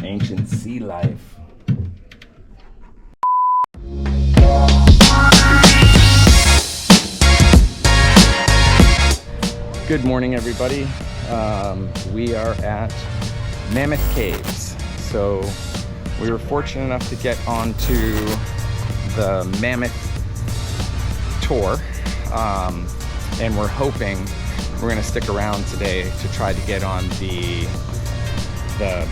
ancient sea life. Good morning, everybody. We are at Mammoth Caves. So we were fortunate enough to get onto the Mammoth tour, and we're hoping we're gonna stick around today to try to get on the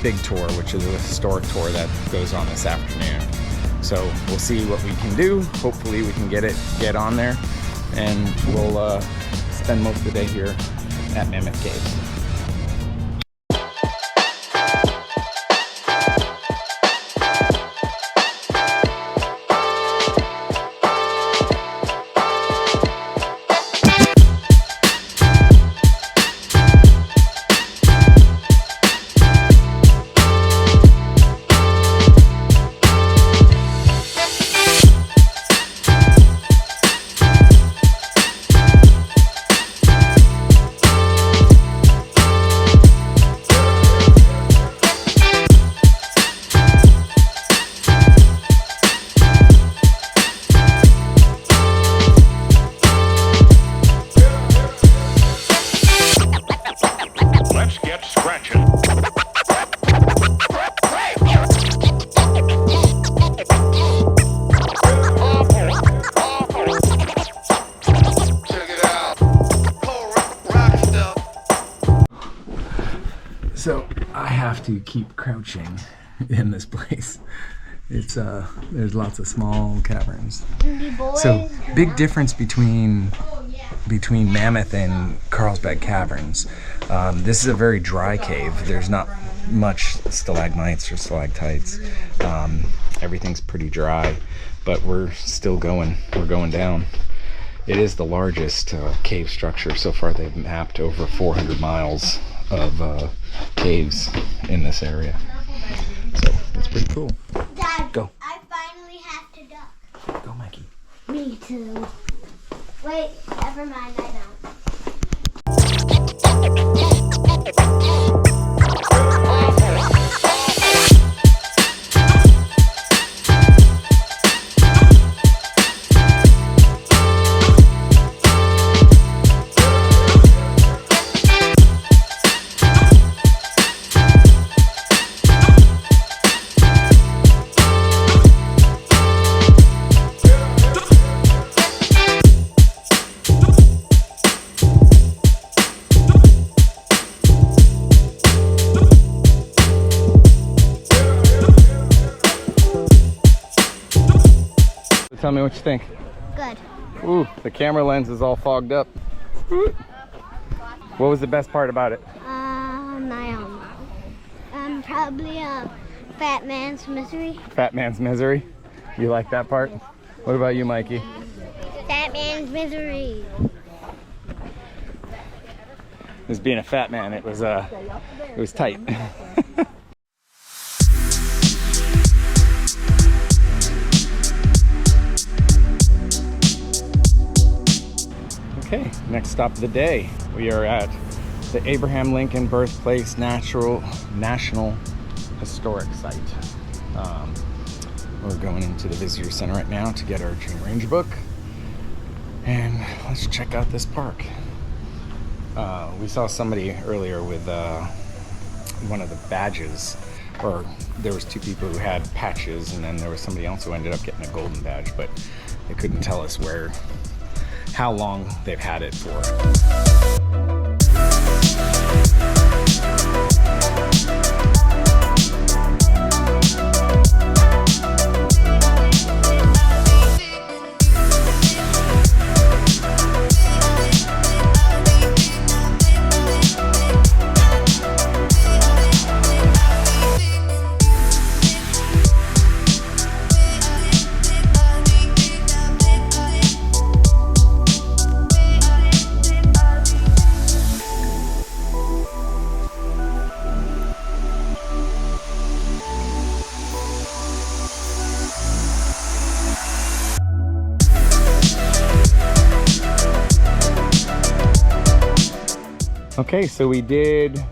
big tour, which is a historic tour that goes on this afternoon. So we'll see what we can do. Hopefully we can get on there, and we'll spend most of the day here at Mammoth Caves. So I have to keep crouching in this place. It's there's lots of small caverns. So big difference between Mammoth and Carlsbad Caverns. This is a very dry cave. There's not much stalagmites or stalactites. Everything's pretty dry, but we're still going. We're going down. It is the largest cave structure so far. They've mapped over 400 miles of caves in this area, so it's pretty cool. Dad, go. I finally have to duck. Go, Mikey. Me too. Wait, never mind, I don't. Tell me what you think. Good. Ooh, the camera lens is all fogged up. Ooh. What was the best part about it? I don't know. Probably Fat Man's Misery. Fat Man's Misery? You like that part? What about you, Mikey? Fat Man's Misery. As being a fat man, it was tight. Okay, next stop of the day. We are at the Abraham Lincoln Birthplace National Historic Site. We're going into the visitor center right now to get our June Ranger book, and let's check out this park. We saw somebody earlier with one of the badges, or there was two people who had patches, and then there was somebody else who ended up getting a golden badge, but they couldn't tell us how long they've had it for. Okay, so we did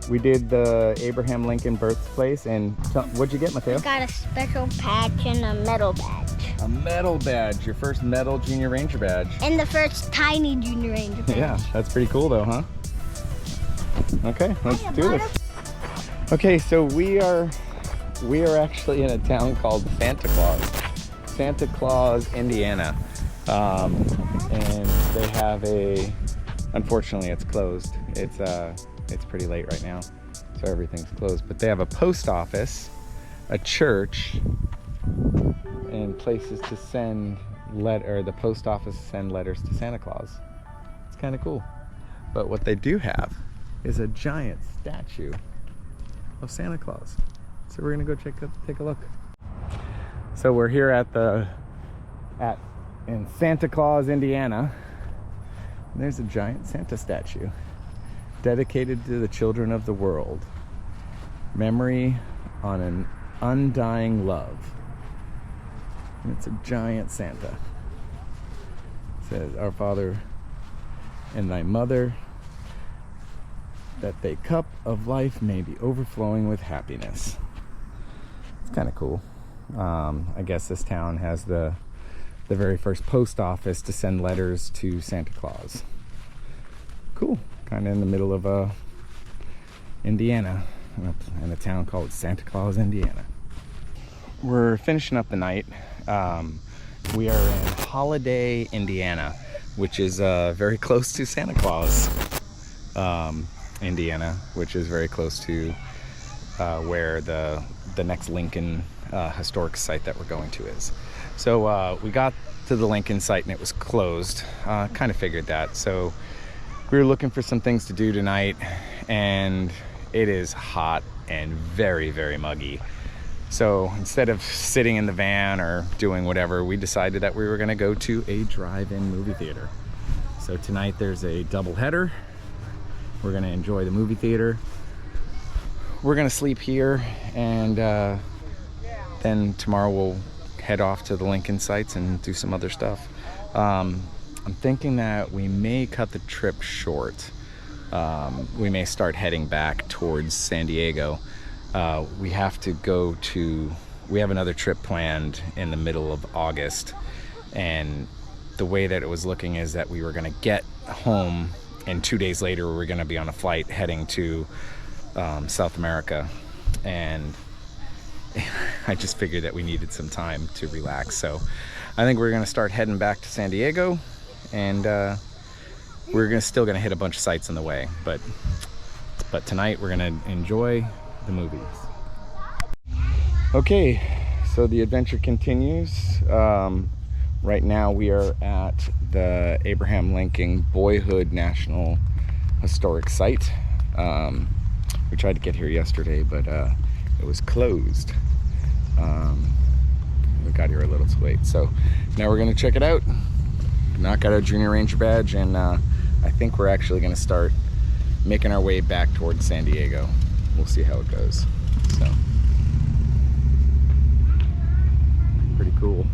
We did the Abraham Lincoln birthplace, and what'd you get, Mateo? I got a special patch and a medal badge. A medal badge, your first medal Junior Ranger badge. And the first tiny Junior Ranger badge. Yeah, that's pretty cool though, huh? Okay, let's do this. Okay, so we are actually in a town called Santa Claus, Indiana. And they have unfortunately it's closed. It's pretty late right now, so everything's closed. But they have a post office, a church, and places to send the post office to send letters to Santa Claus. It's kind of cool. But what they do have is a giant statue of Santa Claus. So we're gonna go take a look. So we're here in Santa Claus, Indiana. And there's a giant Santa statue dedicated to the children of the world. Memory on an undying love. And it's a giant Santa. It says, "Our Father and thy mother, that thy cup of life may be overflowing with happiness." It's kind of cool. I guess this town has the very first post office to send letters to Santa Claus. Cool. Kind of in the middle of Indiana, in a town called Santa Claus, Indiana. We're finishing up the night. We are in Holiday, Indiana, which is very close to Santa Claus, Indiana, which is very close to where the next Lincoln historic site that we're going to is. So we got to the Lincoln site and it was closed. Kind of figured that. So we were looking for some things to do tonight, and it is hot and very, very muggy. So instead of sitting in the van or doing whatever, we decided that we were going to go to a drive-in movie theater. So tonight there's a double header. We're going to enjoy the movie theater. We're going to sleep here, and then tomorrow we'll head off to the Lincoln sites and do some other stuff. I'm thinking that we may cut the trip short. We may start heading back towards San Diego. We have another trip planned in the middle of August, and the way that it was looking is that we were going to get home, and 2 days later we were going to be on a flight heading to South America, and I just figured that we needed some time to relax. So I think we're going to start heading back to San Diego, and we're still going to hit a bunch of sites on the way, but tonight we're going to enjoy the movies. Okay, so the adventure continues. Right now we are at the Abraham Lincoln Boyhood National Historic Site. We tried to get here yesterday, but it was closed. We got here a little too late, so now we're gonna check it out. Knock out our Junior Ranger badge, and I think we're actually gonna start making our way back towards San Diego. We'll see how it goes. So pretty cool.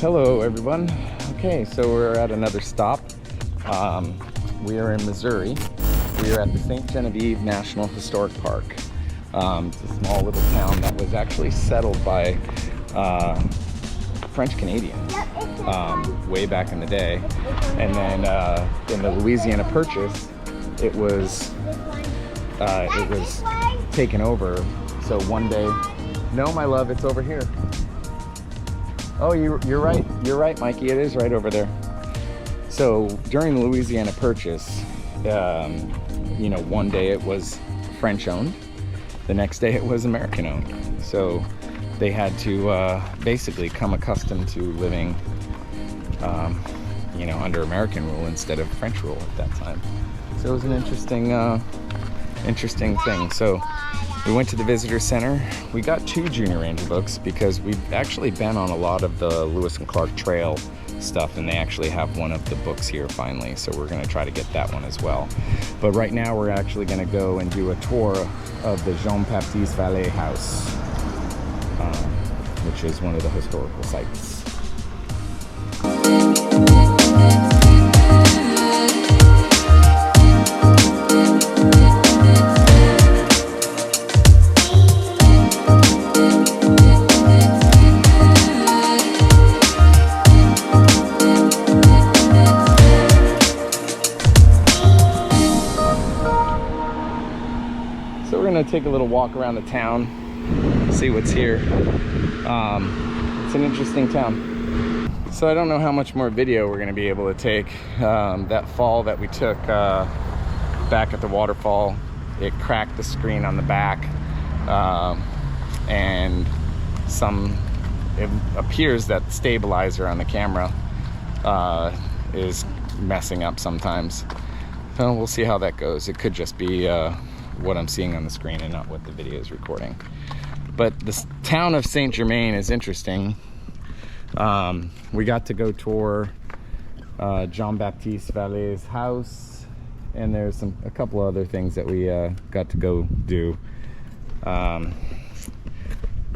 Hello everyone. Okay, so we're at another stop. We are in Missouri. We are at the St. Genevieve National Historic Park. It's a small little town that was actually settled by French Canadians way back in the day. And then in the Louisiana Purchase, it was taken over. So one day, no, my love, it's over here. Oh, you're right. You're right, Mikey. It is right over there. So during the Louisiana Purchase, one day it was French owned, the next day it was American owned. So they had to basically come accustomed to living you know, under American rule instead of French rule at that time. So it was an interesting thing. So we went to the visitor center. We got 2 Junior Ranger books because we've actually been on a lot of the Lewis and Clark Trail stuff, and they actually have one of the books here finally, so we're going to try to get that one as well. But right now we're actually going to go and do a tour of the Jean-Baptiste Vallée house, which is one of the historical sites. So we're gonna take a little walk around the town, see what's here. It's an interesting town. So I don't know how much more video we're gonna be able to take. That fall that we took back at the waterfall, it cracked the screen on the back, and it appears that the stabilizer on the camera is messing up sometimes. So we'll see how that goes. It could just be what I'm seeing on the screen and not what the video is recording. But the town of Saint-Germain is interesting. We got to go tour Jean-Baptiste Vallée's house, and there's a couple of other things that we got to go do.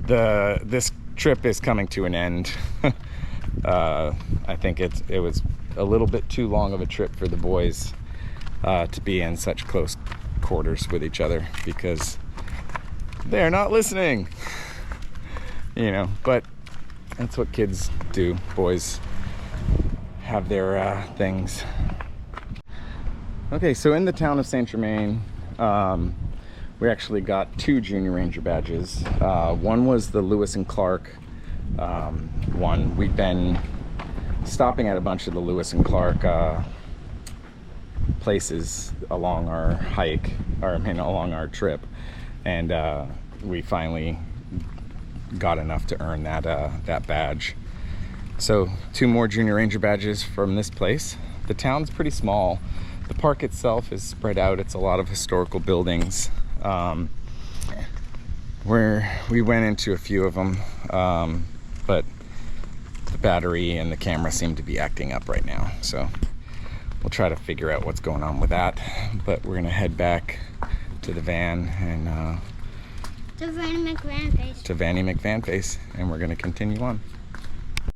This trip is coming to an end. I think it was a little bit too long of a trip for the boys to be in such close quarters with each other because they're not listening, you know. But that's what kids do. Boys have their things. Okay, so in the town of Saint-Germain, we actually got 2 Junior Ranger badges. One was the Lewis and Clark one. We've been stopping at a bunch of the Lewis and Clark places along our hike, or I mean along our trip, and we finally got enough to earn that badge. So 2 more Junior Ranger badges from this place. The town's pretty small. The park itself is spread out. It's a lot of historical buildings. We went into a few of them, but the battery and the camera seem to be acting up right now. So we'll try to figure out what's going on with that. But we're gonna head back to the van and To Vanny McVanface. to Vanny McVanface, and we're gonna continue on.